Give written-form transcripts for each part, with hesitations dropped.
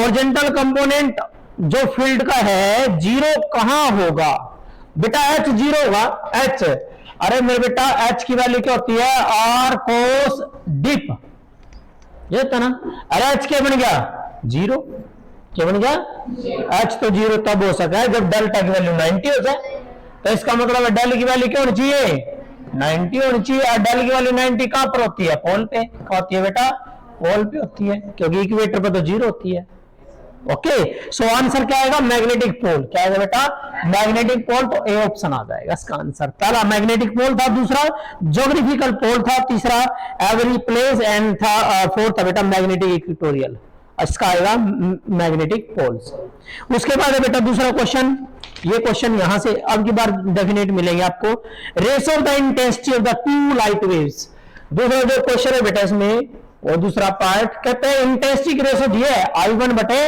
Horizontal component जो field का है जीरो कहां होगा बेटा, एच जीरो होगा, एच। अरे मेरे बेटा एच की वैल्यू क्या होती है, आर कोस डिप, ये था ना। अरे एच क्या बन गया, जीरो, क्या बन गया, एच तो जीरो तब हो सका है जब डेल्टा की वैल्यू 90 हो जाए। तो इसका मतलब है डेल की वैल्यू क्या होनी चाहिए, 90 होनी चाहिए। और डेल की वैल्यू 90 कहां पर होती है, पोल पे। कहां होती है बेटा, पोल पे होती है, क्योंकि इक्वेटर पर तो जीरो होती है। ओके, सो आंसर क्या आएगा, मैग्नेटिक पोल। क्या आएगा बेटा, मैग्नेटिक पोल। तो ए ऑप्शन आ जाएगा इसका आंसर। पहला मैग्नेटिक पोल था, दूसरा ज्योग्राफिकल पोल था, तीसरा एवरी प्लेस, एंड था फोर्थ था बेटा मैग्नेटिक इक्वेटोरियल। इसका आएगा मैग्नेटिक पोल्स। उसके बाद है बेटा दूसरा क्वेश्चन, ये क्वेश्चन यहां से अब की बार डेफिनेट मिलेंगे आपको। Ratio of the intensity of the two light waves, दूसरा जो क्वेश्चन है बेटा इसमें, और दूसरा पार्ट कहते हैं इंटेंसिटी की रेशो दी है I1 बटे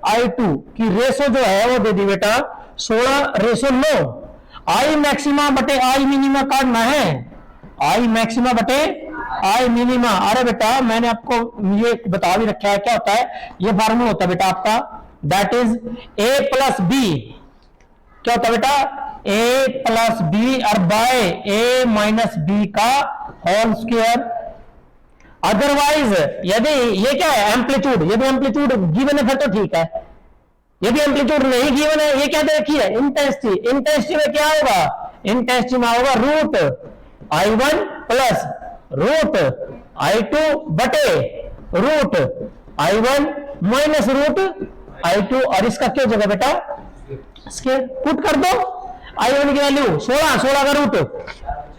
I2 की रेशो जो है वो दे दी बेटा 16 रेशो 9। आई मैक्सिमा बटे आई मिनिमा काटना है, आई मैक्सिमा बटे आई मिनिमा। अरे बेटा मैंने आपको ये बता भी रखा है क्या होता है, ये फार्मूला होता है बेटा आपका, that is A plus B. क्या होता है बेटा, A प्लस बी और बाय A माइनस बी का होल स्क्वायर। अदरवाइज यदि ये क्या है एम्पलीट्यूड, यदि एम्पलीट्यूड गिवन है फिर तो ठीक है, यदि एम्पलीट्यूड नहीं गिवन है, ये क्या दे रखी है इंटेंसिटी। इंटेंसिटी में क्या होगा, इंटेंसिटी में होगा root I1 plus root I2 बटे root I1 minus root I2। और इसका क्या जगह बेटा, स्केयर पुट कर दो। I1 की वैल्यू 16 का रूट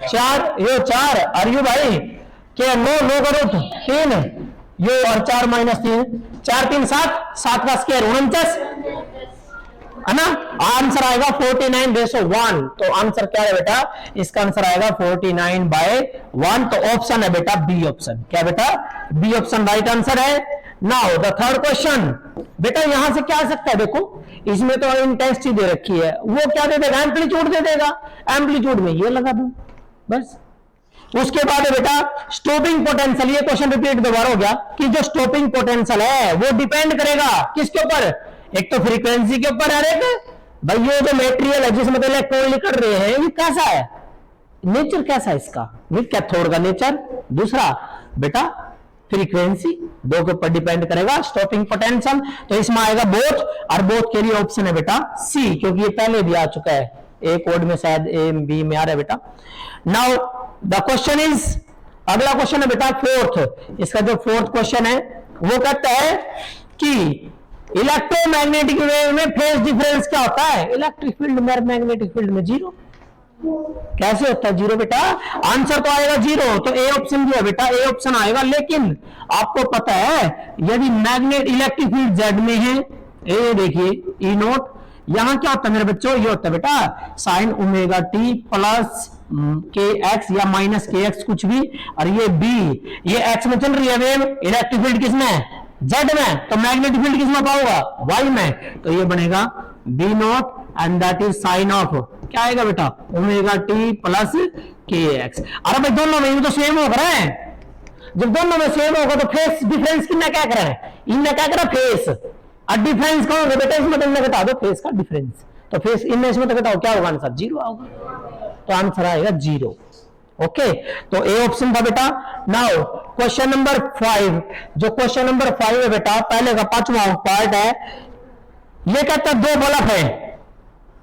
4, ये 4 और यू भाई क्या 9 का रूट 3, ये और 4 माइनस 3, 4 3 7, 7 का स्क्वायर 49 है ना। आंसर आएगा 49/1। तो आंसर क्या है बेटा, इसका आंसर आएगा 49/1। तो ऑप्शन है बेटा बी ऑप्शन। क्या बेटा, बी ऑप्शन राइट आंसर है। नाउ द थर्ड क्वेश्चन बेटा, यहां से क्या आ सकता है, देखो इसमें तो इंटेंसिटी दे रखी है, वो क्या दे देगा, एम्पलीट्यूड दे देगा। एम्पलीट्यूड में ये लगा दूं बस। उसके बाद है बेटा स्टॉपिंग पोटेंशियल। ये क्वेश्चन रिपीट दोबारा हो गया कि जो स्टॉपिंग पोटेंशियल है वो डिपेंड करेगा किसके ऊपर, एक तो फ्रीक्वेंसी के ऊपर है, एक भाई ये जो मेटेरियल है जिसमें इलेक्ट्रॉन निकल रहे हैं ये कैसा है, नेचर कैसा है इसका, विद कैथोड का नेचर। दूसरा बेटा फ्रीक्वेंसी, दो के ऊपर डिपेंड करेगा स्टॉपिंग पोटेंशियल। तो इसमें आएगा बोथ, और बोथ के लिए ऑप्शन है बेटा सी, क्योंकि ये पहले भी आ चुका है, ए कोड में शायद ए बी में आ रहा है बेटा। नाउ द क्वेश्चन इज, अगला क्वेश्चन है बेटा फोर्थ। इसका जो फोर्थ क्वेश्चन है वो कहता है कि इलेक्ट्रोमैग्नेटिक वेव में फेज डिफरेंस क्या होता है, इलेक्ट्रिक फील्ड में मैग्नेटिक फील्ड में जीरो। कैसे होता है जीरो बेटा, आंसर तो आएगा जीरो। तो ए ऑप्शन जो है बेटा, ए ऑप्शन आएगा। लेकिन आपको पता है यदि मैग्नेट इलेक्ट्रिक फील्ड जेड में है, ए देखिए ई नोट, यहां क्या होता है मेरे बच्चों, ये होता है बेटा sine omega T plus K x या माइनस के एक्स कुछ भी, और ये बी, ये एक्स में चल रही है वेव, इलेक्ट्रिक फील्ड किसमें, जेड में, तो मैग्नेटिक फील्ड किसमें पाऊंगा, वाई में। तो ये बनेगा B naught and that is sine of क्या आएगा बेटा, omega T plus K X. अरे भाई दोनों में तो सेम हो रहा है, जब दोनों में सेम होगा तो फेस डिफरेंस कितना क्या कर रहा है, इनने क्या करा फेस, और डिफरेंस कौन होगा बेटा, इसमें तुमने घटा दो फेस का डिफरेंस, तो फेस इनमें इसमें तो घटाओ क्या होगा आंसर, जीरो होगा। तो आंसर आएगा जीरो। ओके, तो ए ऑप्शन था बेटा। नाउ क्वेश्चन नंबर 5, जो क्वेश्चन नंबर 5 है बेटा, पहले का 5वां पार्ट है। ये कहता है दो बल्ब है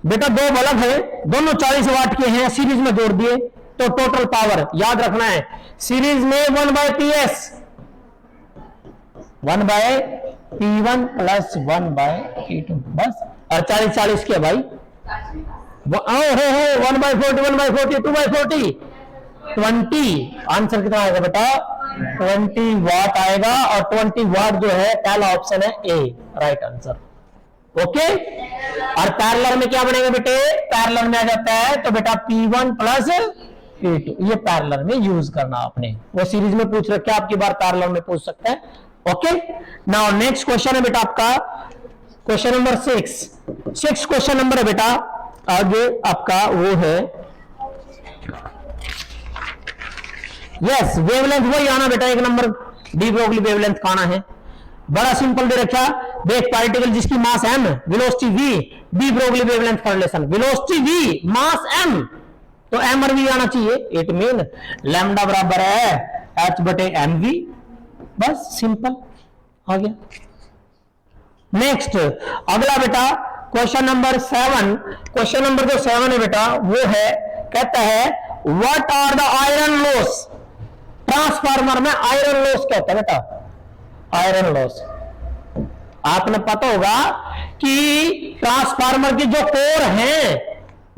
बेटा, दो बल्ब है, दोनों 40 वाट के हैं, सीरीज में जोड़ दिए तो टोटल पावर याद रखना है, सीरीज में 1/PS 1/P1 प्लस 1/P2 बस, और 40 के भाई 1/40 1/40 2/40 20। आंसर कितना आएगा बेटा, 20 वाट आएगा, और 20 वाट जो है पहला ऑप्शन है ए राइट आंसर। ओके, और पैरेलल में क्या बनेगा बेटे, पैरेलल में आ जाता है तो बेटा P1 प्लस P2, ये पैरेलल में यूज करना आपने, वो सीरीज में पूछ रखे आपकी बार पैरेलल में पूछ सकते हैं। ओके, नाउ नेक्स्ट क्वेश्चन है बेटा आपका क्वेश्चन नंबर 6 क्वेश्चन नंबर है बेटा आगे आपका वो है, यस वेवलेंथ वही आना बेटा, एक नंबर डी ब्रोगली वेवलेंथ का आना है, बड़ा सिंपल दे रखा, देख पार्टिकल जिसकी मास m, velocity v, d Broglie wavelength for relation, velocity v, mass m, तो m और v आना चाहिए। इट मीन लैम्डा बराबर है h बटे mv, बस सिंपल आ गया। नेक्स्ट अगला बेटा क्वेश्चन नंबर 7, क्वेश्चन नंबर जो 7 है बेटा वो है, कहता है what are the iron loss, transformer में आयरन लॉस क्या होता है बेटा, आयरन लॉस आपने पता होगा कि ट्रांसफार्मर की जो कोर है,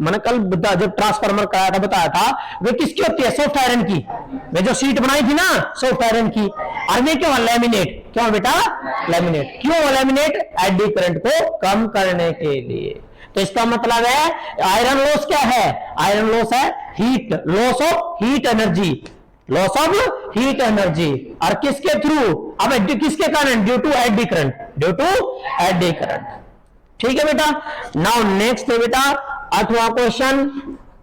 मैंने कल जब ट्रांसफार्मर कराया था बताया था वे किसकी होती है, सॉफ्ट आयरन की, वे जो सीट बनाई थी ना सॉफ्ट आयरन की, और वे क्यों लैमिनेट, क्यों बेटा लैमिनेट, क्यों लैमिनेट, एडी करंट को कम करने के लिए। तो इसका मतलब है आयरन लॉस क्या है, आयरन लॉस है heat, loss of heat energy, loss of heat energy, और किसके थ्रू, अब किसके कारण, due to eddy current, due to eddy current. ठीक है बेटा। नाउ नेक्स्ट है बेटा 8वां क्वेश्चन,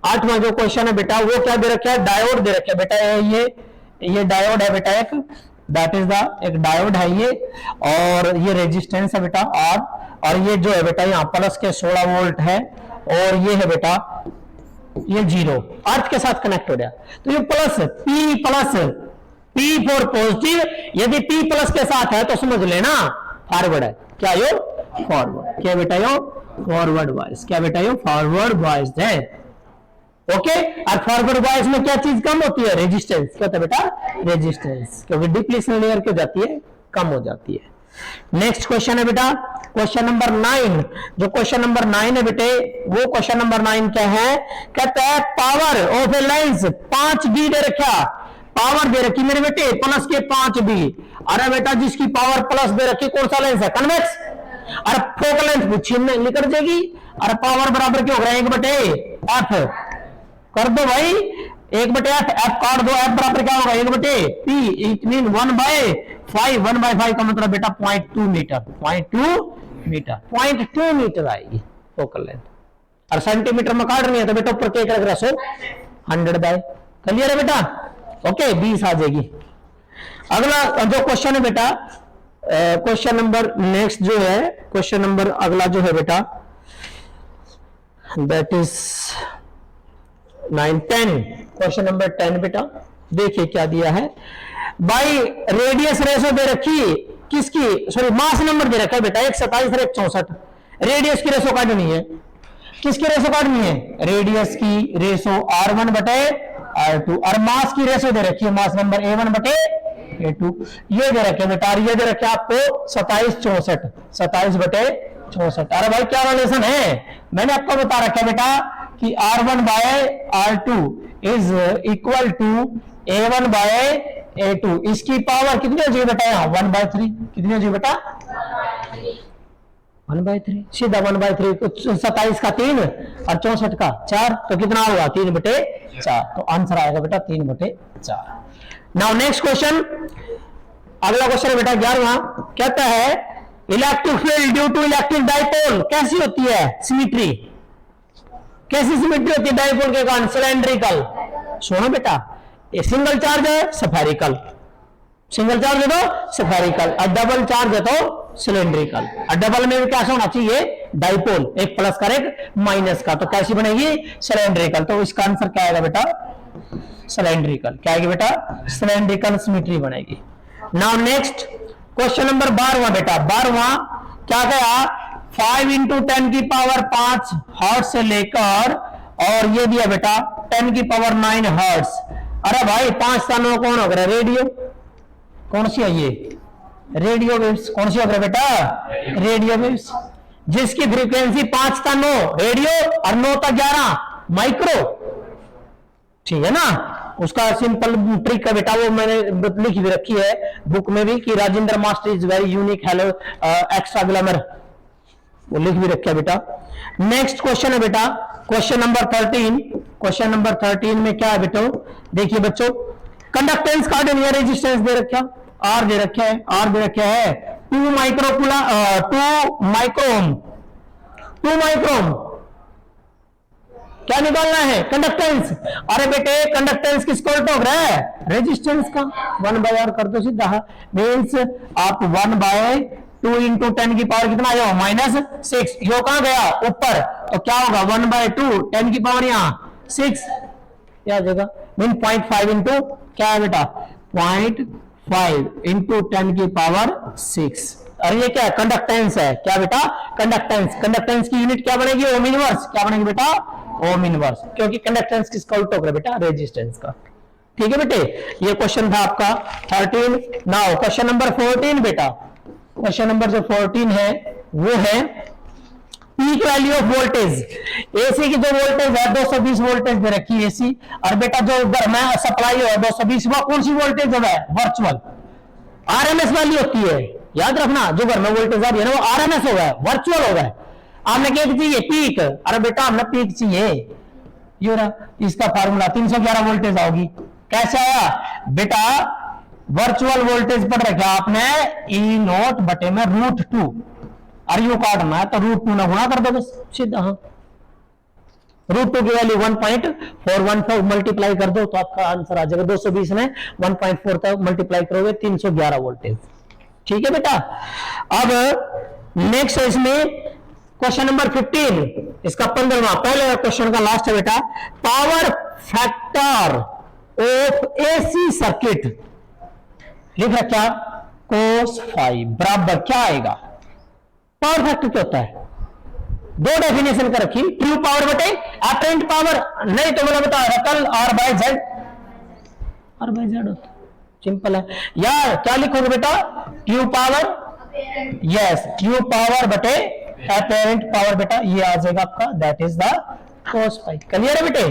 8वां जो क्वेश्चन है बेटा वो क्या दे रखा है, डायोड दे रखा है बेटा, ये डायोड है बेटा एक, दैट इज द एक डायोड है ये, और ये रेजिस्टेंस है बेटा R, और ये जो है बेटा यहाँ प्लस के 16 वोल्ट है, और ये है बेटा ये 0 अर्थ के साथ कनेक्ट हो गया, तो ये प्लस P फॉर पॉजिटिव, यदि P प्लस के साथ है तो समझ लेना फॉरवर्ड है, क्या यो फॉरवर्ड, क्या बेटा यो फॉरवर्ड वाइज, क्या बेटा यो फॉरवर्ड वाइज है। ओके, और फॉरवर्ड वाइज में क्या चीज कम होती है, रेजिस्टेंस, क्या होता है बेटा रेजिस्टेंस, क्योंकि डिप्लीशन लेयर क्या जाती है, कम हो जाती है। नेक्स्ट क्वेश्चन है बेटा क्वेश्चन नंबर 9, जो क्वेश्चन नंबर 9 है बेटे वो क्वेश्चन नंबर 9 क्या है, कहता है power of a lens 5B दे रखा, पावर दे रखी मेरे बेटे प्लस के 5B, अरे बेटा जिसकी पावर प्लस दे रखी कौन सा लेंस है, कन्वेक्स, अरे फोकल लेंथ पूछी में निकल जाएगी, अरे पावर बराबर क्या होगा 1/f, कर दो भाई 1/f, f काट दो, f बराबर क्या होगा 1/p, इट मीन 1/5, 1/5 का मतलब बेटा 0.2 मीटर, 0.2 मीटर आएगी फोकल लेंथ, और सेंटीमीटर में काट रही है तो बेटा ऊपर क्या कर रहा 100 बाय, क्लियर है बेटा। ओके 20 आ जाएगी। अगला जो क्वेश्चन है बेटा क्वेश्चन नंबर नेक्स्ट जो है क्वेश्चन नंबर अगला जो है बेटा दैट इज 9 10, क्वेश्चन नंबर 10 बेटा देखिए क्या दिया है, बाई रेडियस रेशो दे रखी किसकी, सॉरी मास नंबर दे रखा है बेटा 127 और 164, रेडियस की रेशो काटनी है, किसकी रेशो काटनी है, रेडियस की रेशो R1 बटे R2, और मास की रेशो दे रखी है मास नंबर A1 बटे A2, ये दे रखे बेटा, ये दे रखे आपको 27 बटे 64। अरे भाई क्या रिलेशन है, मैंने आपको बता रखा है बेटा कि R1 by R2 is equal to A1 by A2, इसकी पावर कितनी हो जाएगी बेटा यहाँ 1/3, कितनी हो जाएगी बेटा 1/3, सीधा 1/3, 27 का 3 और 64 का 4, तो कितना होगा 3/4, तो आंसर आएगा बेटा 3/4। नाउ नेक्स्ट क्वेश्चन, अगला क्वेश्चन है बेटा 11वां, कहता है electric field due to electric dipole कैसी होती है, सिमेट्री, कैसी सिमेट्री होती है डाइपोल के कारण, सिलेंड्रिकल। सुनो बेटा ये सिंगल चार्ज है स्फेरिकल, सिंगल चार्ज है तो स्फेरिकल, और डबल चार्ज है तो सिलेंड्रिकल, और डबल में भी कैसा होना चाहिए डाइपोल, एक प्लस का एक माइनस का, तो कैसी बनेगी सिलेंड्रिकल, तो इसका आंसर क्या आएगा बेटा सिलेंड्रिकल, क्या आएगी बेटा सिलेंड्रिकल सिमेट्री बनेगी। नाउ नेक्स्ट क्वेश्चन नंबर 12वां बेटा, 12वां क्या गया 5 × 10 की पावर 5 हर्ट्ज से लेकर, और ये दिया बेटा 10 की पावर 9 हर्ट्ज, अरे भाई 5 स्थानों कौन होगा, रेडियो, कौन सी है ये रेडियो वेव्स, कौन सी होगा बेटा रेडियो वेव्स, जिसकी फ्रीक्वेंसी 5 था 9 रेडियो और 9 था 11 माइक्रो, ठीक है ना, उसका सिंपल ट्रिक है बेटा, वो मैंने लिखी भी रखी है बुक में भी कि Rajendra master is very unique hello extra glamour, वो लिख भी रखा है बेटा। नेक्स्ट क्वेश्चन है बेटा क्वेश्चन नंबर 13, क्वेश्चन नंबर 13 में क्या है बेटा, देखिए बच्चों कंडक्टेंस का या रेजिस्टेंस दे रखा, आर दे रखा है, आर दे रखा है 2 माइक्रोम, क्या निकालना है कंडक्टेंस, अरे बेटे कंडक्टेंस किसको उल्टा हो रहा है रेजिस्टेंस का, 1/r कर दो सीधा, मीन्स आप 1/p 2 इंटू 10 की पावर कितना आया -6, यो कहां गया ऊपर, तो क्या होगा 1/2 10 की पावर यहाँ 6 क्या आ जाएगा, मीन 0.5 इंटू क्या है बेटा 0.5 इंटू 10 की पावर 6। और ये क्या है कंडक्टेंस है, क्या बेटा कंडक्टेंस, कंडक्टेंस की यूनिट क्या बनेगी ओम इनवर्स, क्या बनेगी बेटा ओम इनवर्स, क्योंकि कंडक्टेंस किसका उल्टा होगा बेटा रेजिस्टेंस का। ठीक है बेटे, ये क्वेश्चन था आपका 13। नाउ क्वेश्चन नंबर 14 बेटा, क्वेश्चन नंबर जो 14 है वो है peak value of voltage. AC की जो वोल्टेज है 220 वोल्टेज दे रखी है एसी, और बेटा जो घर में सप्लाई है 220, वो कौन सी वोल्टेज है वर्चुअल आरएमएस वैल्यू होती है, याद रखना जो घर में वोल्टेज आ रही है ना वो आरएमएस होगा वर्चुअल होगा। आपने क्या चाहिए पीक, अरे बेटा हमने पीक चाहिए, ये रहा इसका फार्मूला 311 वोल्टेज आओगी। कैसे आया बेटा, वर्चुअल वोल्टेज पढ़ रखा आपने ई नोट बटे में √2, और यू काटना है तो √2 ना गुणा कर दो बस सीधा। हाँ √2 की वैल्यू 1.414 मल्टीप्लाई कर दो तो आपका आंसर आ जाएगा 220 में 1.4 तक मल्टीप्लाई करोगे 311 वोल्टेज। ठीक है बेटा, अब नेक्स्ट है इसमें क्वेश्चन नंबर 15, इसका 15वां पहले क्वेश्चन का लास्ट है बेटा, power factor of AC circuit लिख रखा cos फाइव बराबर क्या आएगा। पावर फैक्टर क्या होता है, दो डेफिनेशन कर रखी, ट्रू पावर बटे अपरेंट पावर, नहीं तो मैंने बताया कल R/Z, R/Z होता सिंपल है। या क्या लिखोगे बेटा true power, yes true power बटे अपरेंट पावर बेटा, ये आ जाएगा आपका that is the cos five. Clear है बेटे,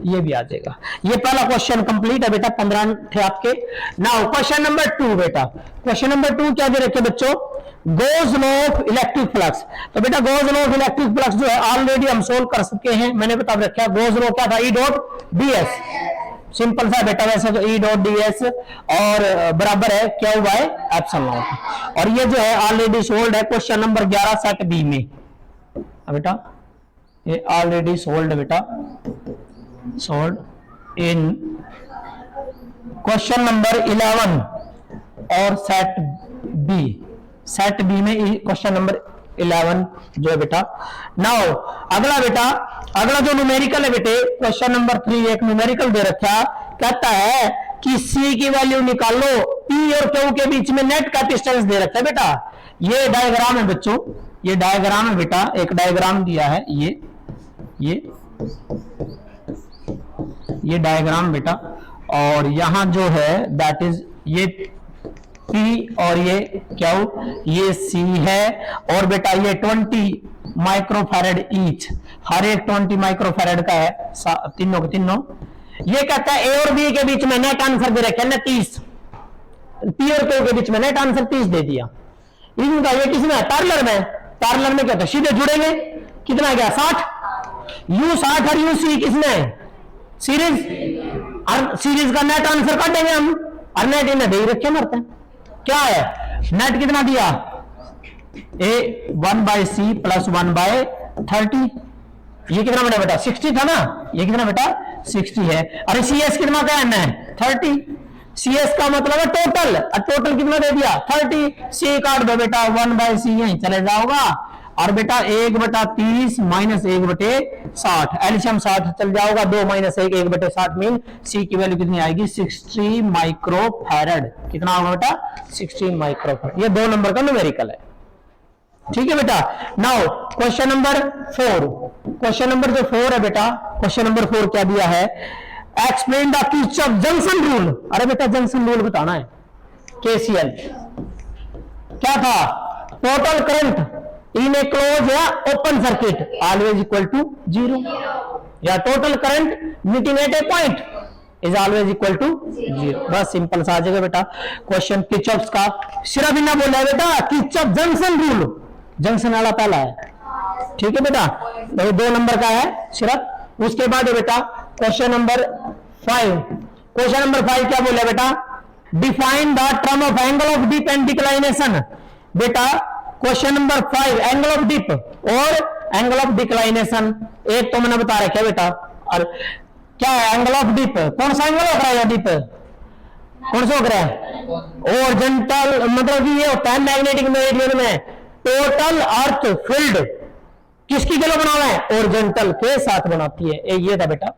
ये भी आ जाएगा। ये पहला क्वेश्चन कंप्लीट है बेटा, 15 थे आपके। नाउ क्वेश्चन नंबर 2 बेटा, क्वेश्चन नंबर 2 क्या दे रखे बच्चों, goes law of electric flux. तो बेटा goes law of electric flux जो है ऑलरेडी हम सोल्व कर चुके हैं, मैंने बता रखा गोज लॉ क्या था E.ds, सिंपल सा बेटा वैसे तो E.ds और बराबर है Q/ε0, और ये जो है ऑलरेडी सोल्व है क्वेश्चन नंबर 11 सेट बी में। बेटा ये ऑलरेडी सोल्व है बेटा, सोल्व इन क्वेश्चन नंबर 11 और सेट बी में क्वेश्चन नंबर 11 जो है बेटा। नाउ अगला बेटा, अगला जो न्यूमेरिकल है बेटे क्वेश्चन नंबर 3 एक न्यूमेरिकल दे रखा, कहता है कि C की वैल्यू निकालो, P और Q के बीच में नेट कैपेसिटेंस दे रखा है बेटा। ये डायग्राम है बच्चों, ये डायग्राम है बेटा, एक डायग्राम दिया है, ये डायग्राम बेटा, और यहां जो है दैट इज ये P और ये Q, ये C है, और बेटा ये 20 माइक्रोफैरड ईच, हर एक 20 माइक्रोफैरड का है तीनों के तीनों। ये कहता है A और B के बीच में नेट आंसर दे रखे ना 30, P और Q के बीच में नेट आंसर 30 दे दिया। इनका ये किसमें है पैरेलल में, पैरेलल में क्या होता है सीधे जुड़ेंगे, कितना गया 60, U60 और UC किसमें है सीरीज, और सीरीज का नेट आंसर काटेंगे हम, और नेट इन्हें दे रखे मरते हैं, क्या है नेट कितना दिया A 1/C प्लस 1/30, ये कितना बना बेटा 60 था ना, ये कितना बेटा 60 है, अरे CS कितना का है 30, CS का मतलब है टोटल, और टोटल कितना दे दिया 30, C काट दो बेटा 1/C यहीं चले जाओगा, और बेटा 1/30 माइनस 1/60, एलसीएम 60 चल जाओगा, 2 माइनस 1 1/60 मीन C की वैल्यू कितनी आएगी 60 माइक्रोफैरड, कितना होगा बेटा 60 माइक्रोफैरड। ये 2 नंबर का न्यूमेरिकल है। ठीक है बेटा, now question number 4, question number जो 4 है बेटा, क्वेश्चन नंबर 4 क्या दिया है, explain the Kirchhoff junction rule. अरे बेटा जंक्शन रूल बताना है, KCL क्या था, total current in a close या open circuit always equal to 0, या total current meeting at a point is always equal to 0, बस सिंपल सा आ जाएगा बेटा क्वेश्चन। किरचॉफ का सिर्फ इतना बोला है बेटा, किरचॉफ जंक्शन रूल, जंक्शन वाला पहला है, ठीक है बेटा, तो 2 नंबर का है सिर्फ। उसके बाद है बेटा क्वेश्चन नंबर 5, क्वेश्चन नंबर 5 क्या बोला बेटा, define the term of angle of dip and declination. बेटा question number 5 angle of dip और एंगल ऑफ डिक्लाइनेशन, एक तो मैंने बता रखा है बेटा, और क्या है एंगल ऑफ डिप, कौन सा एंगल होता है डिप, कौन सा हो रहा है? ओरिजेंटल, मतलब कि ये होता है मैग्नेटिक मेरिडियन में टोटल अर्थ फील्ड किसकी गलो बना हुआ है? ओरिजेंटल के साथ बनाती है। ये था बेटा,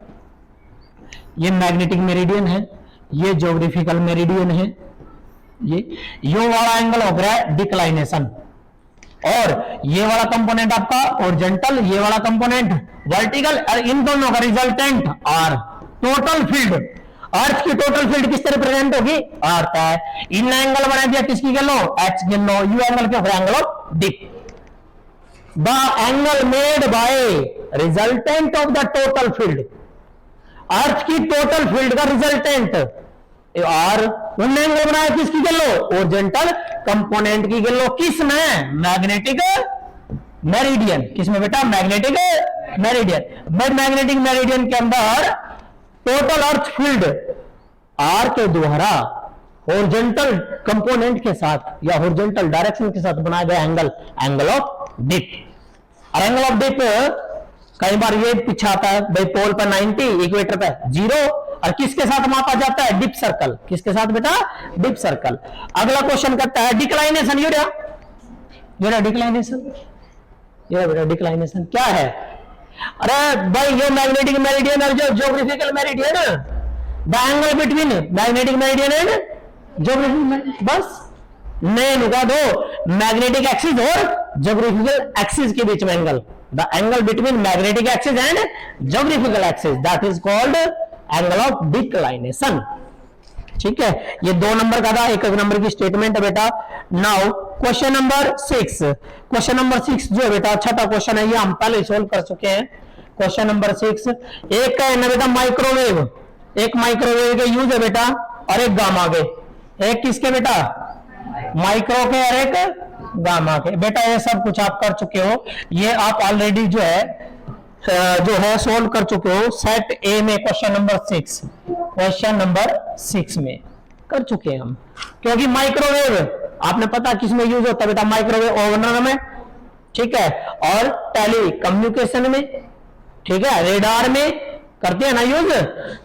ये मैग्नेटिक मेरिडियन है, ये ज्योग्राफिकल मेरिडियन है, ये वाला एंगल हो रहा है डिक्लाइनेशन, और ये वाला कंपोनेंट आपका ओरिजेंटल, ये वाला कंपोनेंट वर्टिकल, और इन दोनों का resultant R. Total field, earth की टोटल फील्ड किस तरह प्रेजेंट होगी? अर्थ है। इन एंगल बना दिया किसकी गलो? एच गलो। यू एंगल क्या? Angle of dip. The angle made by resultant of the total field, earth की टोटल फील्ड का रिजल्टेंट और उन एंगल बनाया किसकी गलो? ओरिजेंटल कंपोनेंट की गलो। किस में? Magnetic meridian. किसमें बेटा? Magnetic meridian. मैग्नेटिक मेरिडियन के अंदर टोटल अर्थ फील्ड आर के द्वारा हॉरिजॉन्टल कंपोनेंट के साथ या हॉरिजॉन्टल डायरेक्शन के साथ बनाया गया एंगल, एंगल ऑफ डिप। और एंगल ऑफ डिप कई बार ये पीछे आता है भाई, पोल पर 90, इक्वेटर पे 0, और किसके साथ मापा जाता है? Dip circle. किसके साथ बेटा? Dip circle. अगला क्वेश्चन करता है डिक्लाइनेशन। ये डिक्लाइनेशन, ये बेटा डिक्लाइनेशन क्या है? अरे भाई ये मैग्नेटिक मेरिडियन और जो geographical meridian, the angle between magnetic meridian and geographical meridian, बस नहीं लुका दो मैग्नेटिक एक्सिस और ज्योग्राफिकल एक्सिस के बीच में angle, the angle between magnetic axis and geographical axis, that is called angle of declination. ठीक है, ये 2 नंबर का था, 1 नंबर की स्टेटमेंट है बेटा। Now question number 6। Question number 6 जो है बेटा छठा क्वेश्चन है, ये हम पहले सोल्व कर चुके हैं। क्वेश्चन नंबर 6 एक का है ना बेटा माइक्रोवेव, एक माइक्रोवेव के यूज है बेटा, और एक गामा के। एक किसके बेटा? माइक्रो के और एक गामा के। बेटा ये सब कुछ आप कर चुके हो, ये आप ऑलरेडी जो है सोल्व कर चुके हो सेट ए में। क्वेश्चन नंबर 6, क्वेश्चन नंबर 6 में कर चुके हैं हम, क्योंकि माइक्रोवेव आपने पता किस में यूज होता है बेटा? माइक्रोवेव ओवन में, ठीक है, और टेली कम्युनिकेशन में, ठीक है, रेडार में करते हैं ना यूज,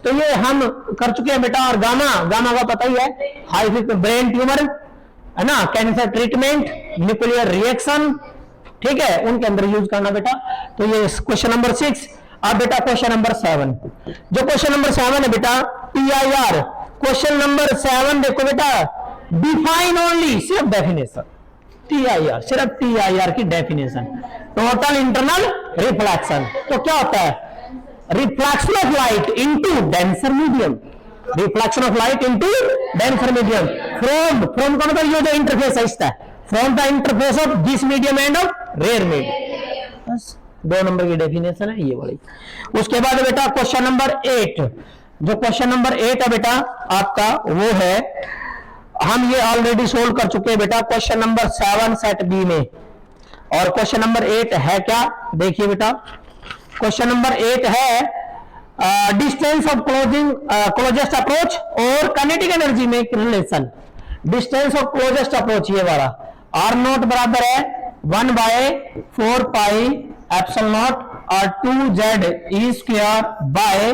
तो ये हम कर चुके हैं बेटा। और गामा, गामा का पता ही है, हाई ब्रेन ट्यूमर है ना, कैंसर ट्रीटमेंट, न्यूक्लियर रिएक्शन, ठीक है, उनके अंदर यूज करना बेटा। तो ये क्वेश्चन नंबर 6। अब बेटा क्वेश्चन नंबर 7, जो क्वेश्चन नंबर 7 है बेटा PIR। क्वेश्चन नंबर 7 देखो बेटा, डिफाइन ओनली, सिर्फ डेफिनेशन, PIR, सिर्फ PIR की डेफिनेशन, टोटल इंटरनल रिफ्लेक्शन। तो क्या होता है? Reflection of light into denser medium, reflection of light into denser medium from का मतलब ये जो इंटरफेस है इसका, from the interface of this medium and of rare medium. बस 2 नंबर की डेफिनेशन है ये वाली। उसके बाद बेटा क्वेश्चन नंबर 8, जो क्वेश्चन नंबर 8 है बेटा आपका, वो है, हम ये ऑलरेडी सोल्व कर चुके हैं बेटा क्वेश्चन नंबर 7 सेट बी में। और क्वेश्चन नंबर 8 है क्या? देखिए बेटा, क्वेश्चन नंबर 8 है डिस्टेंस ऑफ क्लोजेस्ट अप्रोच और काइनेटिक एनर्जी में relation. Distance of closest approach ये वाला, R0 बराबर है 1/4 पाई एप्सिलॉन नॉट और 2Z E square by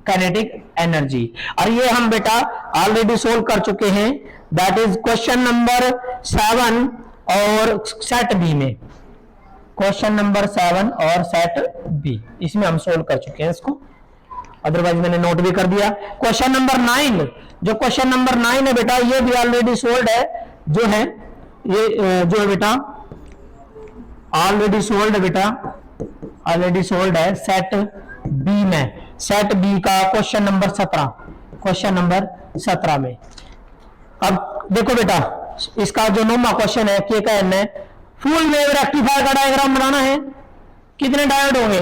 kinetic energy. और ये हम बेटा ऑलरेडी सोल्व कर चुके हैं, दैट इज क्वेश्चन नंबर 7 और सेट बी में। क्वेश्चन नंबर 7 और सेट बी, इसमें हम सोल्व कर चुके हैं इसको, अदरवाइज मैंने नोट भी कर दिया। क्वेश्चन नंबर 9, जो क्वेश्चन नंबर 9 है बेटा, ये भी ऑलरेडी सोल्व है, जो है ये जो है बेटा ऑलरेडी सोल्व है बेटा, ऑलरेडी सोल्व है सेट बी में। सेट बी का क्वेश्चन नंबर 17, क्वेश्चन नंबर 17 में। अब देखो बेटा, इसका जो 9वां क्वेश्चन है के का एन है, फुल वेव रेक्टिफायर का डायग्राम बनाना है। कितने डायोड होंगे?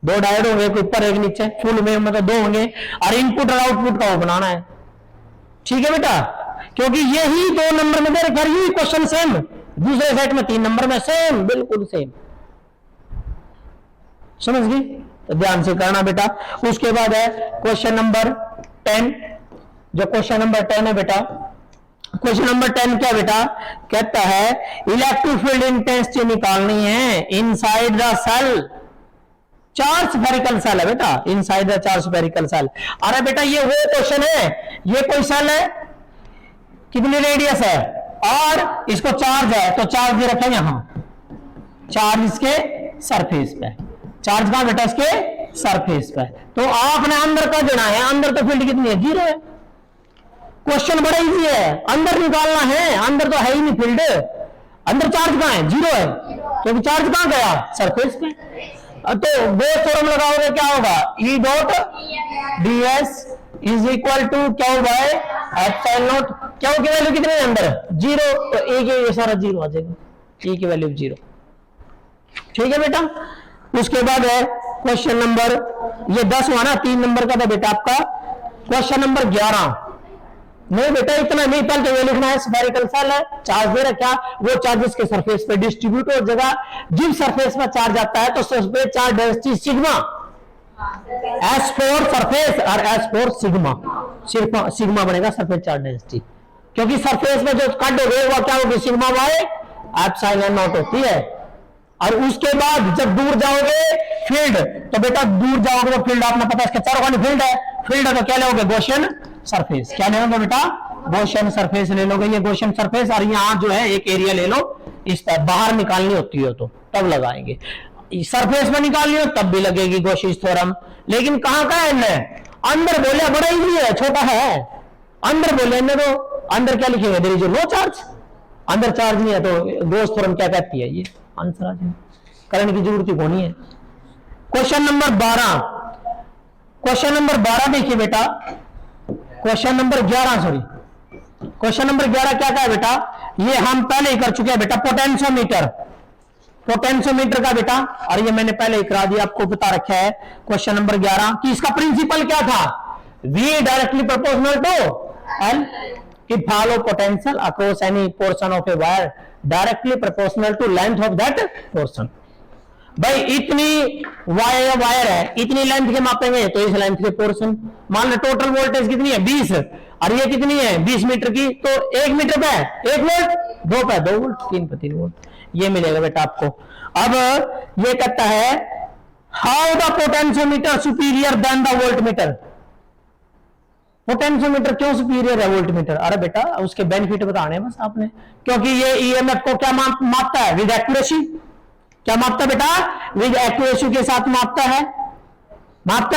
2 डायोड होंगे, एक ऊपर एक नीचे, फुल वेव मतलब 2 होंगे, और इनपुट और आउटपुट का वो बनाना है। ठीक है बेटा, क्योंकि यही 2 नंबर में दे रखा, यही क्वेश्चन सेम, दूसरे सेट में 3 नंबर में सेम, बिल्कुल सेम। समझ गई? तो ध्यान से करना बेटा। उसके बाद है क्वेश्चन नंबर 10, जो क्वेश्चन नंबर 10 है बेटा, क्वेश्चन नंबर 10 क्या बेटा कहता है, इलेक्ट्रिक फील्ड इंटेंसिटी निकालनी है inside the shell. 4 spherical shell है बेटा, इनसाइड द 4 स्फेरिकल सेल। अरे बेटा ये वो क्वेश्चन है, ये कोई सेल है, कितनी रेडियस है और इसको चार्ज है, तो चार्ज दे रखा है यहां, चार्ज इसके सरफेस पे, चार्ज कहां बेटा इसके सरफेस पे। तो आपने अंदर का देना है, अंदर तो फील्ड कितनी है, 0 है। क्वेश्चन बड़ा इजी है, अंदर निकालना है, अंदर तो है ही नहीं फील्ड, अंदर चार्ज कहां है, 0 है, क्योंकि चार्ज कहां गया, सरफेस पे। तो गॉस थ्योरम लगाओगे क्या होगा, E dot ds is equal to Q by epsilon naught. Q की वैल्यू कितनी है अंदर, 0, तो ए के सारा 0 आ जाएगा, E की वैल्यू 0। ठीक है बेटा। उसके बाद है क्वेश्चन नंबर, ये 10 हुआ ना, 3 नंबर का था बेटा आपका क्वेश्चन नंबर 11। नहीं बेटा इतना नहीं, पहले तो ये लिखना है स्फेरिकल सेल है, चार्ज दे रखा, वो चार्जेस के सरफेस पे डिस्ट्रीब्यूट हो जाएगा, जिस सरफेस पे चार्ज आता है तो surface charge density sigma, S for surface और S फॉर सिग्मा, सिग्मा बनेगा सरफेस चार्ज डेंसिटी, क्योंकि सरफेस में जो कट हो गए वो क्या होगी, सिग्मा बाय एप्सिलॉन नॉट होती है। और उसके बाद जब दूर जाओगे फील्ड, तो बेटा दूर जाओगे तो फील्ड आपने पता है इसके चारों खाने फील्ड है, फील्ड है तो क्या लोगे, गॉसियन सरफेस। क्या ले लोगे बेटा, गॉसियन सरफेस ले लोगे, ये गॉसियन सरफेस, और यहां जो है एक एरिया ले लो, इस पर बाहर निकालनी होती हो तो तब लगाएंगे, सरफेस में निकालनी हो तब भी लगेगी गॉसियन थ्योरम। लेकिन कहां का है, अंदर बोले बड़ा इजी है, छोटा है, अंदर बोले तो अंदर क्या लिखेंगे, देयर इज नो चार्ज, अंदर चार्ज नहीं है तो गॉस थ्योरम क्या कहती है, ये आंसर आ जाए, करने की जरूरत ही नहीं है। क्वेश्चन नंबर 12, क्वेश्चन नंबर 12 देखिए बेटा, question number 11 sorry, question number 11 क्या है बेटा, ये हम पहले ही कर चुके हैं बेटा, पोटेंशियोमीटर, पोटेंशियोमीटर का बेटा, और ये मैंने पहले ही करा दिया, आपको बता रखा है क्वेश्चन नंबर 11 कि इसका प्रिंसिपल क्या था, V directly proportional to L, कि follow potential across any portion of a wire directly proportional to length of that portion। भाई इतनी वायर है, इतनी लेंथ के मापेंगे तो इस लेंथ के पोर्शन, मान लो टोटल वोल्टेज कितनी है 20, और ये कितनी है 20 मीटर की, तो 1 मीटर पे 1 वोल्ट, 2 पे 2 वोल्ट, 3 पे 3 वोल्ट, ये मिलेगा बेटा आपको। अब ये कहता है how the potentiometer superior than the voltmeter, potentiometer क्यों सुपीरियर है वोल्टमीटर, अरे बेटा उसके बेनिफिट बताने बस आपने, क्योंकि ये ईएमएफ को क्या मापता है, विद एक्यूरेसी, क्या मापता है बेटा, विद एक्यूरेसी के साथ मापता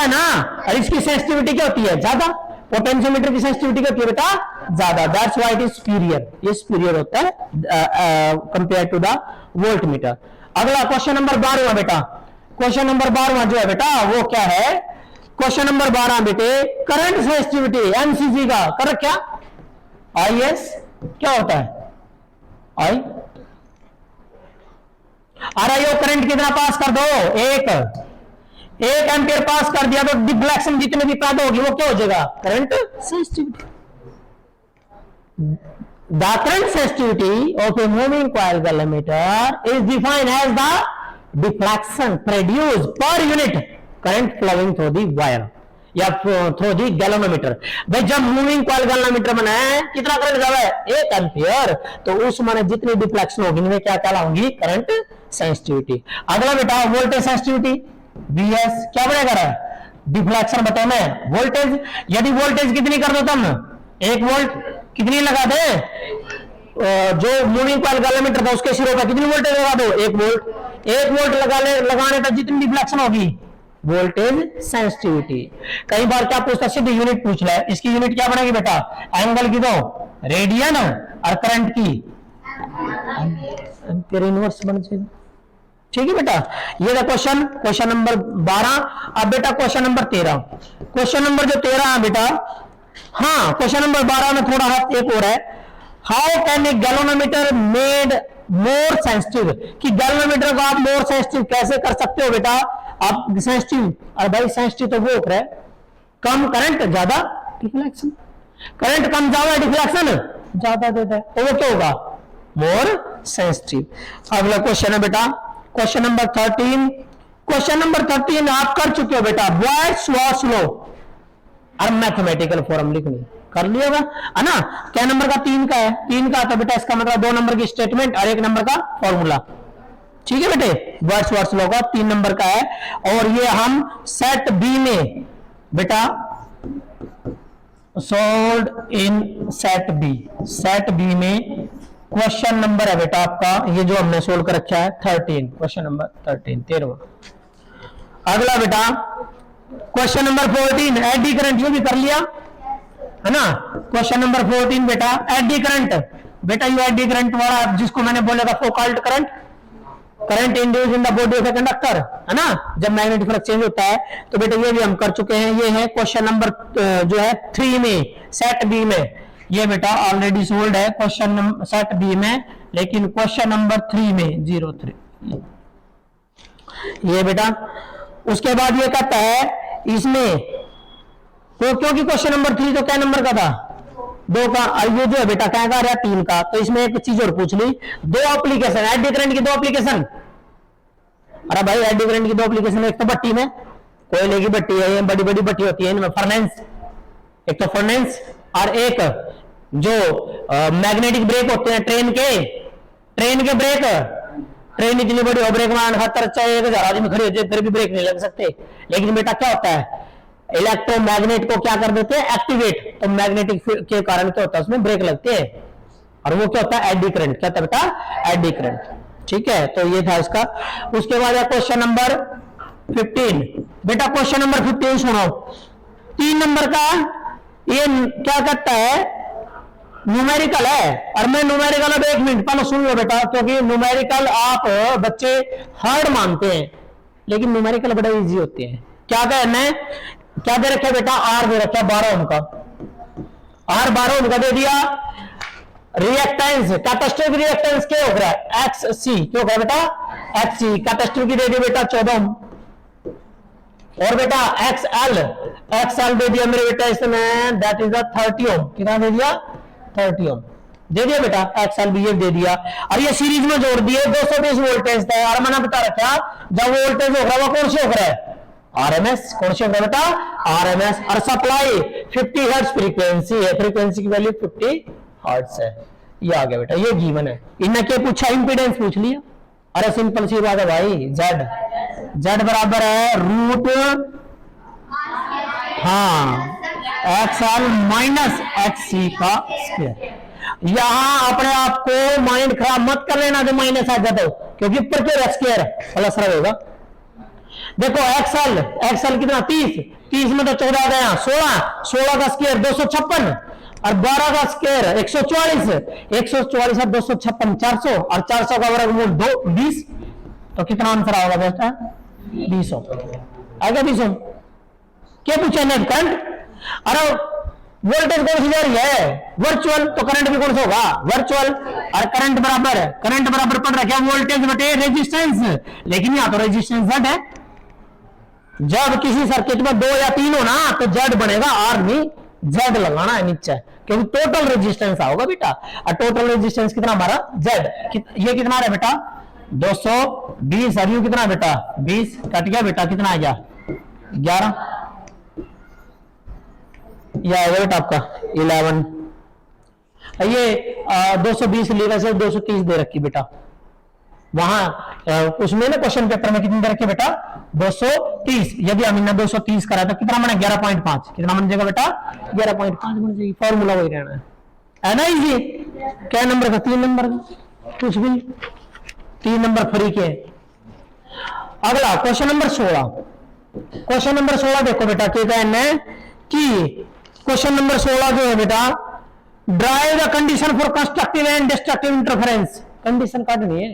है ना, और इसकी सेंसिटिविटी क्या होती है, ज्यादा, पोटेंशियोमीटर की सेंसिटिविटी क्या होती है बेटा, ज्यादा, that's why it is superior, ये सुपीरियर होता है कंपेयर टू द वोल्टमीटर। अगला क्वेश्चन नंबर 12 बेटा, क्वेश्चन नंबर 12 जो है बेटा वो क्या है, क्वेश्चन नंबर 12 बेटे, करंट सेंसिटिविटी एमसीसी का कर क्या, IS क्या होता है, आई, RIO करंट कितना पास कर दो, 1 एम्पियर पास कर दिया तो डिफ्लेक्शन जितने भी पैदा होगी वो क्या हो जाएगा, current sensitivity. The current sensitivity of a moving coil galvanometer is defined as the deflection produced per unit current flowing through the wire या थ्रू दी गैलोमीटर। भाई जब मूविंग कॉइल गैलोमीटर बनाया है कितना करंट जा रहा है, 1 एम्पियर, तो उस माने जितनी डिफ्लेक्शन होगी इनमें क्या कहलाऊंगी, करंट सेंसिटिविटी। अगला बेटा वोल्टेज सेंसिटिविटी, VS क्या बनेगा रहा है, डिफ्लेक्शन बताओ मैं, वोल्टेज, यदि वोल्टेज कितनी कर दो तुम, 1 वोल्ट, कितनी लगा दे, जो मूविंग कॉइल गैलोमीटर था उसके सिरों पर कितनी वोल्टेज लगा दो, 1 वोल्ट, 1 वोल्ट लगाने पर जितनी डिफ्लेक्शन होगी वोल्टेज सेंसिटिविटी। कई बार क्या पूछता, सीधी यूनिट पूछ रहा है, इसकी यूनिट क्या बनेगी बेटा, एंगल की दो, रेडियन, और करंट की एम्पीयर इनवर्स बन जाएगा। ठीक है बेटा, ये था क्वेश्चन, क्वेश्चन नंबर 12। अब बेटा क्वेश्चन नंबर 13, क्वेश्चन नंबर जो 13 है बेटा, हाँ क्वेश्चन नंबर 12 में थोड़ा हाथ एक और है, how can a galvanometer made more sensitive, कि गैल्वेनोमीटर को आप मोर सेंसिटिव कैसे कर सकते हो बेटा, आप सेंसिटिव, अरे भाई सेंसिटिव तो वो होता है, कम करंट ज्यादा डिफ्लेक्शन, करंट कम ज्यादा डिफ्लेक्शन ज्यादा देता है, तो वो क्या होगा, मोर सेंसिटिव। अगला क्वेश्चन है बेटा क्वेश्चन नंबर 13, क्वेश्चन नंबर 13 आप कर चुके हो बेटा, बॉयस लॉ और मैथमेटिकल फॉर्म लिखनी कर लिएगा है ना, क्या नंबर का, 3 का है, 3 का, तो बेटा इसका मतलब 2 नंबर की स्टेटमेंट और 1 नंबर का फॉर्मूला। ठीक है बेटे, वर्ड्सवर्थ लॉ का 3 नंबर का है। और ये हम सेट बी में बेटा सोल्ड इन सेट बी में क्वेश्चन नंबर है बेटा आपका, ये जो हमने सोल्व कर रखा है 13, क्वेश्चन नंबर 13। अगला बेटा क्वेश्चन नंबर 14, एडी करंट, ये भी कर लिया है ना। क्वेश्चन नंबर 14 बेटा एडी करंट, बेटा ये एडी करंट वाला जिसको मैंने बोला था Foucault current induced in the body of a conductor, है ना, जब मैग्नेटिक फ्लक्स चेंज होता है। तो बेटा ये भी हम कर चुके हैं, ये है क्वेश्चन नंबर जो है 3 में सेट बी में, ये बेटा ऑलरेडी सोल्ड है क्वेश्चन नंबर सेट बी में, लेकिन क्वेश्चन नंबर 3 में 03 ये बेटा। उसके बाद ये कहता है इसमें तो क्योंकि क्वेश्चन नंबर 3 तो क्या नंबर का था, 2 का, ये जो है बेटा क्या कर रहा है 3 का। तो इसमें एक चीज और पूछ ली, 2 एप्लीकेशन एडी करंट की 2 एप्लीकेशन। अरे भाई एडी करंट की 2 एप्लीकेशन, एक तो भट्टी में, कोयले की भट्टी है, ये बड़ी बड़ी भट्टी होती है इनमें, फर्नेस, एक तो फर्नेस, और एक जो मैग्नेटिक ब्रेक होते हैं ट्रेन के ब्रेक, ट्रेन इतनी बड़ी हो, ब्रेक मारने खातर चाहे 1000 आदमी खड़े हो जाए फिर भी ब्रेक नहीं लग सकते। लेकिन बेटा क्या होता है, इलेक्ट्रोमैग्नेट को क्या कर देते हैं एक्टिवेट, तो मैग्नेटिक के कारण क्या होता है उसमें ब्रेक लगते हैं, और वो क्या होता है एडी करंट, क्या होता है बेटा एडी करंट। ठीक है, तो ये था इसका। उसके बाद क्वेश्चन नंबर 15 बेटा, क्वेश्चन नंबर 15 सुनो, 3 नंबर का, ये क्या करता है न्यूमेरिकल है। और मैं न्यूमेरिकल अब 1 मिनट पहले सुन लो बेटा, क्योंकि न्यूमेरिकल आप बच्चे हार्ड मानते हैं, लेकिन न्यूमेरिकल बड़े इजी होते हैं। क्या कहना है, क्या दे रखा बेटा, आर दे रखा 12 ओम का, आर 12 ओम का दे दिया। रिएक्टेंस कैपेसिटर की रिएक्टेंस क्या हो रहा है एक्स सी, क्यों हो बेटा एक्स सी, कैपेसिटर की दे दी बेटा 14 ओम, और बेटा एक्सएल दे दिया मेरे बेटा इसमें, दैट इज द 30 ओम, कितना दे दिया 30 ओम दे दिया बेटा, एक्सएल भी ये दे दिया। और ये सीरीज में जोड़ दिए 220 वोल्टेज था, और मैंने बता रखा जब वोल्टेज हो रहा है वो कौन से हो रहा है आरएमएस, कौन से हो रहा है बेटा आरएमएस। और सप्लाई 50 हर्ट्ज फ्रीक्वेंसी है, फ्रीक्वेंसी की वैल्यू 50 हर्ट्ज है। ये आ गया बेटा, ये गिवन है। इनने क्या पूछा, इंपीडेंस पूछ लिया। अरे सिंपल सी बात है भाई, जेड बराबर है रूट एक्सएल माइनस एक्ससी का स्क्वायर। यहां अपने आप को माइंड खराब मत कर लेना जो माइनस आ जाता हो, क्योंकि ऊपर के स्क्वायर प्लस रहेगा। देखो एक्सएल कितना 30 में तो 14 आ गया, 16 का स्क्वायर 256, और 12 का स्क्वायर 144 और 256 400, और 400 का वर्गमूल 20, तो कितना आंसर आएगा बेटा 20 आएगा 20 क्या पूछा नेट करंट। अरे वोल्टेज कौन सी जा रही है वर्चुअल, तो करंट भी कौन सा होगा वर्चुअल। और करंट बराबर पड़ रहा क्या वोल्टेज बटे रेजिस्टेंस, लेकिन यहां तो रेजिस्टेंस Z है। जब किसी सर्किट में 2 या 3 हो ना तो Z बनेगा, R नहीं Z लगाना है नीचे, क्योंकि टोटल रेजिस्टेंस आओगा बेटा। और टोटल रेजिस्टेंस कितना हमारा Z, ये कितना है बेटा 220, और यू कितना बेटा 20, कट गया बेटा, कितना आ गया 11, यह आएगा बेटा आपका 11। ये 220 लीवर से 230 दे रखी बेटा, वहां उसमें ना क्वेश्चन पेपर में कितनी दे रखी बेटा 230। यदि हम इन्हें 230 करा तो कितना बना 11.5, कितना बन जाएगा बेटा 11.5 बन जाएगी। फॉर्मूला वही रहना है ना इजी। क्या नंबर का 3 नंबर का, कुछ भी 3 नंबर फ्री के। अगला क्वेश्चन नंबर 16, क्वेश्चन नंबर 16 देखो बेटा क्या कहना है कि क्वेश्चन नंबर 16 जो है बेटा, drive the condition for constructive and destructive interference. Condition काटनी है,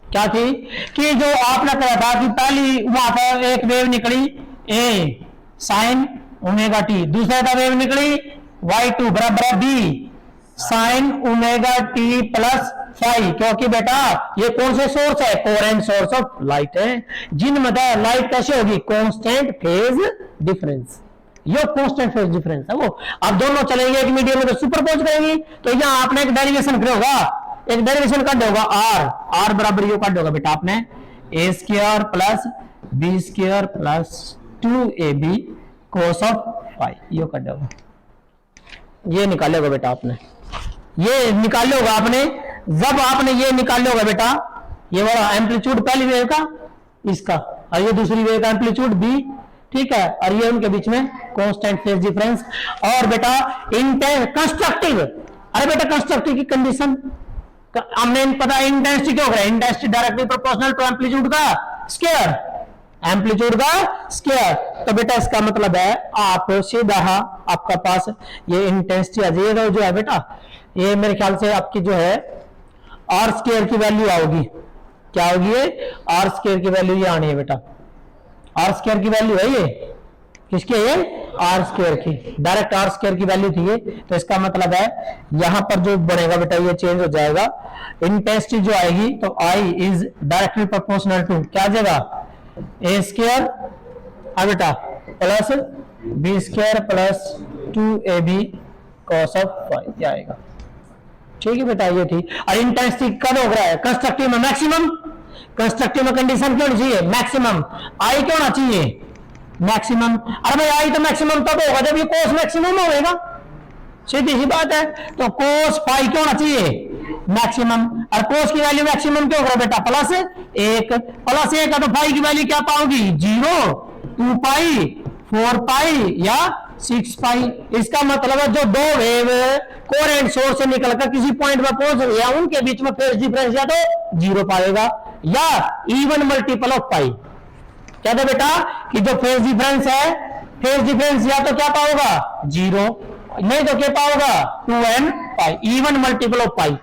क्या थी कि जो आपने कहा था कि पहली वहां पर एक वेव निकली ए साइन ओमेगा टी, दूसरा का वेव निकली y2 बराबर b sine omega T plus five, क्योंकि बेटा ये कौन से सोर्स है कोहेरेंट सोर्स ऑफ लाइट है, जिनमें लाइट कैसे होगी कांस्टेंट फेज डिफरेंस, ये कांस्टेंट फेज डिफरेंस है वो। अब दोनों चलेंगे एक मीडियम में तो सुपरपोज करेंगी, तो यहां आपने एक डेरिवेशन कर होगा, एक डेरिवेशन कर होगा आर बराबर यू कर होगा बेटा आपने A square plus B square plus 2ab cos of five, ये कर होगा, ये निकाले होगा बेटा आपने, ये निकाले होगा आपने। जब आपने ये निकाले होगा बेटा ये वाला एम्पलीट्यूड पहली वेव का इसका, और ये दूसरी वेव का एम्पलीट्यूड बी, ठीक है, और ये उनके बीच में कांस्टेंट फेज डिफरेंस। और बेटा कंस्ट्रक्टिव, अरे बेटा कंस्ट्रक्टिव की कंडीशन हमने पता इंटेंसिटी क्या होगा, intensity directly proportional to amplitude का स्क्वायर, एम्पलीट्यूड का स्क्वायर। तो बेटा इसका मतलब है आप सीधा आपका पास ये इंटेंसिटी आ जाएगा जो है बेटा, ये मेरे ख्याल से आपकी जो है आर स्क्वायर की वैल्यू आओगी, क्या होगी ये आर स्क्वायर की वैल्यू ये आनी है बेटा, आर स्क्वायर की वैल्यू है ये, किसकी है ये आर स्क्वायर की, डायरेक्ट आर स्क्वायर की वैल्यू थी ये। तो इसका मतलब है यहां पर जो बनेगा बेटा ये चेंज हो जाएगा, इंटेंसिटी जो आएगी तो I is directly proportional to क्या आ जाएगा ए स्क्वायर बेटा plus B square plus 2ab cos of phi आएगा, ठीक है बेटा ये थी। और इंटेंसिटी कब हो रहा है कंस्ट्रक्टिव में मैक्सिमम, कंस्ट्रक्टिव में कंडीशन क्यों होनी चाहिए मैक्सिमम, आई क्यों होना चाहिए मैक्सिमम, अरे भाई आई तो मैक्सिमम तब होगा जब ये कोस मैक्सिमम होगा, सीधी सी बात है। तो कोस फाई क्यों होना चाहिए मैक्सिमम, और कोस की वैल्यू मैक्सिमम क्यों होगा बेटा प्लस 1, प्लस 1 है तो फाई की वैल्यू क्या पाओगी 0, 2 पाई 4 पाई या 6 पाई। इसका मतलब है जो दो वेव कोहेरेंट सोर्स से निकलकर किसी पॉइंट पर पहुंच रही है उनके बीच में फेज डिफरेंस या तो 0 पाएगा या इवन मल्टीपल ऑफ पाई। क्या था बेटा कि जो फेज डिफरेंस है, फेज डिफरेंस या तो क्या पाओगा 0, नहीं तो क्या पाओगा 2n pi, even multiple of pi,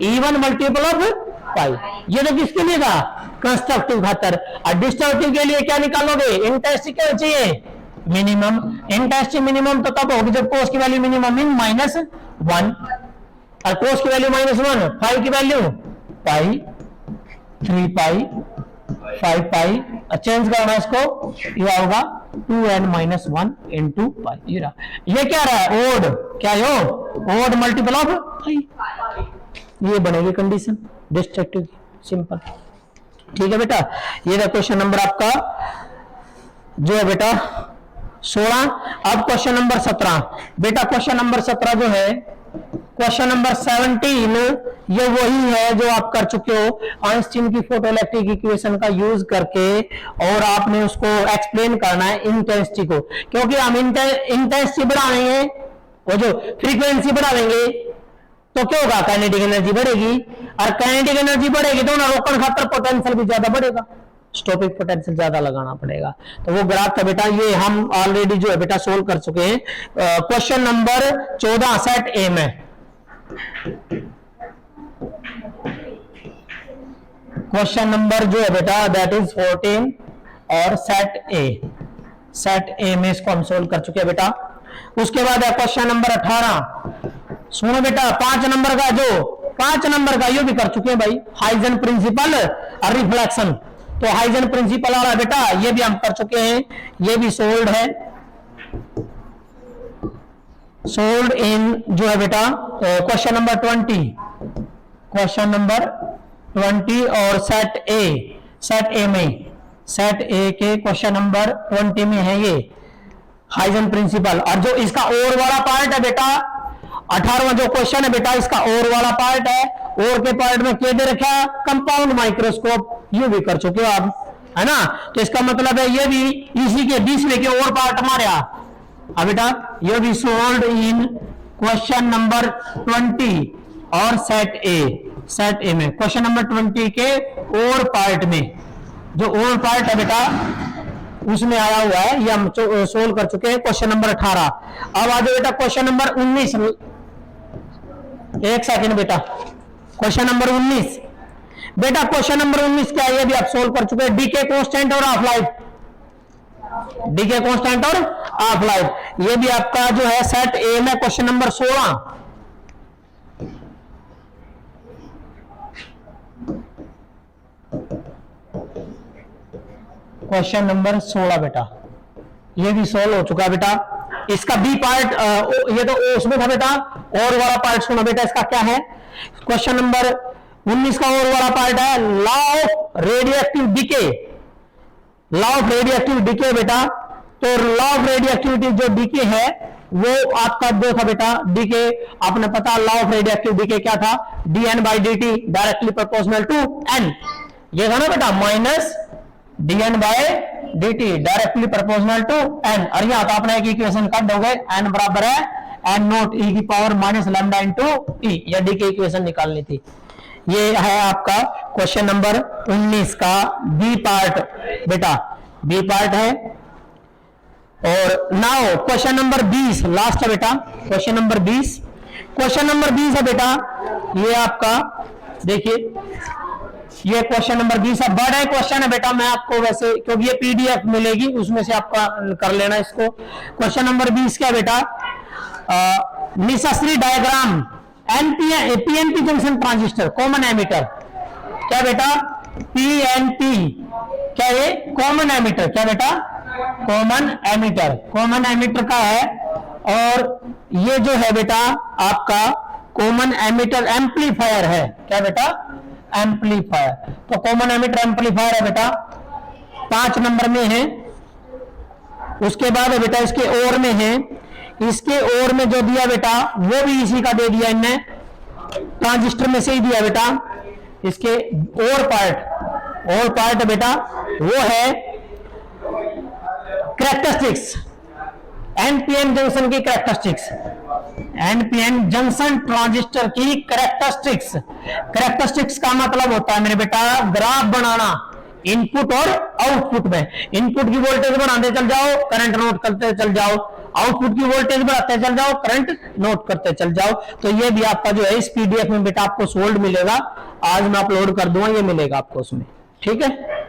even multiple of pi. ये तो किसके लिए था कंस्ट्रक्टिव खातर। और डिस्ट्रक्टिव के लिए क्या निकालोगे इंटेंसिटी क्या चाहिए मिनिमम, इंटेंसिटी मिनिमम तो तब होगी जब कोस की वैल्यू मिनिमम इन -1, और कोस की वैल्यू -1, फाई की वैल्यू पाई 3 पाई 5 पाई, चेंज करना इसको, ये होगा 2n - 1 इंटू पाई। ये क्या रहा है ओड, क्या है ओड मल्टीपल ऑफ पाई, ये बनेगी कंडीशन डिस्ट्रक्टिव की, सिंपल, ठीक है बेटा। ये रहा क्वेश्चन नंबर आपका जो है बेटा 16। अब क्वेश्चन नंबर 17 बेटा, क्वेश्चन नंबर 17 जो है क्वेश्चन नंबर 17 ये वही है जो आप कर चुके हो आइंस्टीन की फोटोइलेक्ट्रिक इक्वेशन का यूज करके, और आपने उसको एक्सप्लेन करना है इंटेंसिटी को, क्योंकि हम इंटेंसिटी बढ़ाएंगे वो जो फ्रीक्वेंसी बढ़ा देंगे तो क्या होगा काइनेटिक एनर्जी बढ़ेगी, और काइनेटिक एनर्जी बढ़ेगी तो ना रोकन खातर पोटेंशियल भी ज्यादा बढ़ेगा, स्टॉपिंग पोटेंशियल ज्यादा लगाना पड़ेगा। तो वो ग्राफ था बेटा, ये हम ऑलरेडी जो है बेटा सोल्व कर चुके हैं। क्वेश्चन नंबर 14 सेट ए में, क्वेश्चन नंबर जो है बेटा दैट इज 14 और सेट ए में इसको हम सोल्व कर चुके हैं बेटा। उसके बाद है क्वेश्चन नंबर 18, सुनो बेटा 5 नंबर का, जो 5 नंबर का ये भी कर चुके हैं भाई, हाइजन प्रिंसिपल और रिफ्लेक्शन। तो हाइजन प्रिंसिपल आ रहा है बेटा, ये भी हम कर चुके हैं, ये भी सोल्ड है, सोल्ड इन जो है बेटा क्वेश्चन नंबर 20, क्वेश्चन नंबर 20 और सेट ए में, सेट ए के क्वेश्चन नंबर 20 में है ये हाइजन प्रिंसिपल। और जो इसका और वाला पार्ट है बेटा 18वां जो क्वेश्चन है बेटा, इसका और वाला पार्ट है, और के पार्ट में क्या दे रखा कंपाउंड माइक्रोस्कोप, ये भी कर चुके हो आप, है ना। तो इसका मतलब है ये भी इसी के 20वें के और पार्ट हमारे अब बेटा ये भी सोल्ड इन क्वेश्चन नंबर 20 और सेट ए में, क्वेश्चन नंबर 20 के और पार्ट में, जो और पार्ट है बेटा उसमें आया हुआ है, ये हम सोल्व कर चुके हैं क्वेश्चन नंबर 18। अब आ जाओ बेटा क्वेश्चन नंबर 19, एक सेकंड बेटा, क्वेश्चन नंबर 19 बेटा, क्वेश्चन नंबर 19 क्या है ये भी आप सोल्व कर चुके हैं, डीके कांस्टेंट और हाफ लाइफ, डीके कांस्टेंट और हाफ लाइफ, ये भी आपका जो है सेट ए में क्वेश्चन नंबर 16। क्वेश्चन नंबर 16 बेटा, ये भी सोल्व हो चुका है बेटा। इसका बी पार्ट ये तो उसमें था बेटा, और वाला पार्ट सुना बेटा इसका क्या है, क्वेश्चन नंबर 19 का और वाला पार्ट है law of radioactive decay, law of radioactive decay बेटा। तो लॉ ऑफ रेडियोएक्टिविटी जो डीके है वो आपका जो था बेटा डीके, आपने पता लॉ ऑफ रेडियोएक्टिव डीके क्या था, dn by dt directly proportional to n, ये था ना बेटा minus dn by dt directly proportional to n, और यहाँ तो आपने एक इक्वेशन काट दोगे, n बराबर है n नॉट e की power minus lambda into e, या डी के इक्वेशन निकालनी थी। ये है आपका क्वेश्चन नंबर 19 का बी पार्ट बेटा, बी पार्ट है। और नाउ क्वेश्चन नंबर 20 लास्ट है बेटा, क्वेश्चन नंबर 20, क्वेश्चन नंबर 20 है बेटा, ये आपका देखिए, ये क्वेश्चन नंबर 20 है, बड़ा क्वेश्चन है बेटा, मैं आपको वैसे क्योंकि ये पीडीएफ मिलेगी उसमें से आपका कर लेना इसको। क्वेश्चन नंबर 20 क्या बेटा, necessary diagram PNP junction transistor common emitter, क्या बेटा पीएनपी, क्या ये कॉमन एमिटर, क्या बेटा कॉमन एमिटर, कॉमन एमिटर का है। और ये जो है बेटा आपका कॉमन एमिटर एम्पलीफायर है, क्या बेटा एम्पलीफायर, तो कॉमन एमिटर एम्पलीफायर है बेटा 5 नंबर में है। उसके बाद है बेटा इसके और में है, इसके और में जो दिया बेटा वो भी इसी का दे दिया इनने, ट्रांजिस्टर में से ही दिया बेटा। इसके और पार्ट बेटा वो है कैरेक्टरिस्टिक्स, एनपीएन जंक्शन की कैरेक्टरिस्टिक्स, एनपीएन जंक्शन ट्रांजिस्टर की कैरेक्टरिस्टिक्स। कैरेक्टरिस्टिक्स का मतलब होता है मेरे बेटा ग्राफ बनाना इनपुट और आउटपुट में। इनपुट की वोल्टेज बढ़ाते चल जाओ, करंट नोट करते चल जाओ, आउटपुट की वोल्टेज बढ़ाते चल जाओ, करंट नोट करते चल जाओ। तो ये भी आपका जो है इस पीडीएफ में बेटा आपको सोल्ड मिलेगा, आज मैं अपलोड कर दूंगा, ये मिलेगा आपको उसमें, ठीक है।